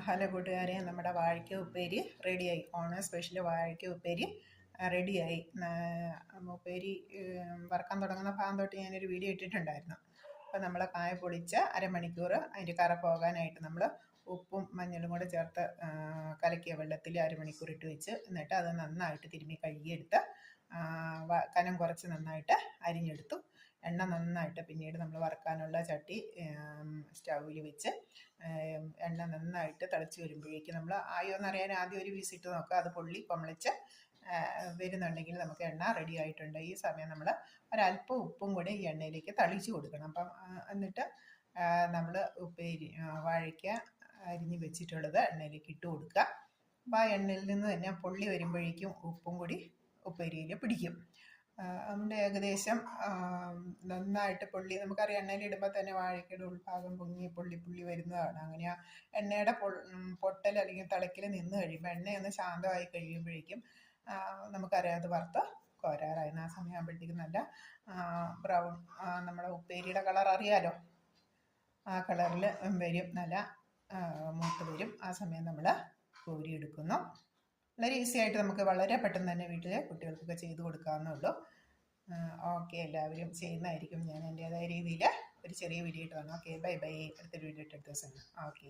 Hello കൂട്ടുകാരെ, നമ്മുടെ വാഴയ്ക്ക ഉപ്പേരി റെഡിയായി. ഓണം സ്പെഷ്യൽ വാഴയ്ക്ക ഉപ്പേരി റെഡിയായി. ഉപ്പേരി വറക്കാൻ തുടങ്ങുന്ന ഭാഗം തൊട്ട് ഞാനൊരു വീഡിയോ ഇട്ടിട്ടുണ്ടായിരുന്നു. അപ്പോൾ നമ്മൾ കായ പൊളിച്ച് അരമണിക്കൂർ അതിൻ്റെ കറ പോകാനായിട്ട് നമ്മൾ ഉപ്പും മഞ്ഞളും കൂടെ ചേർത്ത് കലക്കിയ വെള്ളത്തിൽ അരമണിക്കൂർ ഇട്ട് വെച്ച്, എന്നിട്ട് അത് നന്നായിട്ട് തിരുമ്മി കഴുകിയെടുത്ത് കനം കുറച്ച് നന്നായിട്ട് അരിഞ്ഞെടുത്തു. എണ്ണ നന്നായിട്ട് പിന്നീട് നമ്മൾ വറുക്കാനുള്ള ചട്ടി സ്റ്റൗവിൽ വെച്ച് എണ്ണ നന്നായിട്ട് തിളച്ച് വരുമ്പോഴേക്കും നമ്മൾ ആയോ എന്നറിയാൻ ആദ്യം ഒരു വീസിട്ട് നോക്കുക. അത് പൊള്ളിച്ച് വരുന്നുണ്ടെങ്കിൽ നമുക്ക് എണ്ണ റെഡി ആയിട്ടുണ്ട്. ഈ സമയം നമ്മൾ ഒരല്പം ഉപ്പും കൂടെ ഈ എണ്ണയിലേക്ക് തളിച്ച് കൊടുക്കണം. അപ്പം എന്നിട്ട് നമ്മൾ ഉപ്പേരി വാഴയ്ക്ക അരിഞ്ഞ് വെച്ചിട്ടുള്ളത് എണ്ണയിലേക്ക് ഇട്ട് കൊടുക്കുക. അപ്പം ആ എണ്ണയിൽ നിന്ന് തന്നെ പൊള്ളി വരുമ്പോഴേക്കും ഉപ്പും കൂടി ഉപ്പേരിയിൽ പിടിക്കും. അതുകൊണ്ട് ഏകദേശം നന്നായിട്ട് പൊള്ളി, നമുക്കറിയാം എണ്ണയിലിടുമ്പോൾ തന്നെ വാഴയ്ക്കയുടെ ഉൾഭാഗം പൊള്ളി വരുന്നതാണ്. അങ്ങനെ ആ എണ്ണയുടെ പൊട്ടൽ അല്ലെങ്കിൽ തിളയ്ക്കൽ നിന്ന് കഴിയുമ്പോൾ എണ്ണയൊന്ന് ശാന്തമായി കഴിയുമ്പോഴേക്കും നമുക്കറിയാം അത് വറുത്ത് കോരാറായിരുന്നു. ആ സമയമാകുമ്പോഴത്തേക്കും നല്ല ബ്രൗൺ, നമ്മുടെ ഉപ്പേരിയുടെ കളർ അറിയാലോ, ആ കളറിൽ വരും, നല്ല മൂത്ത് വരും. ആ സമയം നമ്മൾ കോരിയെടുക്കുന്നു. വളരെ ഈസി ആയിട്ട് നമുക്ക് വളരെ പെട്ടെന്ന് തന്നെ വീട്ടിലെ കുട്ടികൾക്കൊക്കെ ചെയ്ത് കൊടുക്കാവുന്നുള്ളൂ. ഓക്കെ, എല്ലാവരും ചെയ്യുന്നതായിരിക്കും. ഞാൻ എൻ്റേതായ രീതിയിൽ ഒരു ചെറിയ വീഡിയോ ഇട്ട് തന്നു. Okay, by. അടുത്തൊരു വീഡിയോ ഇട്ട് അടുത്ത ദിവസം. ഓക്കെ.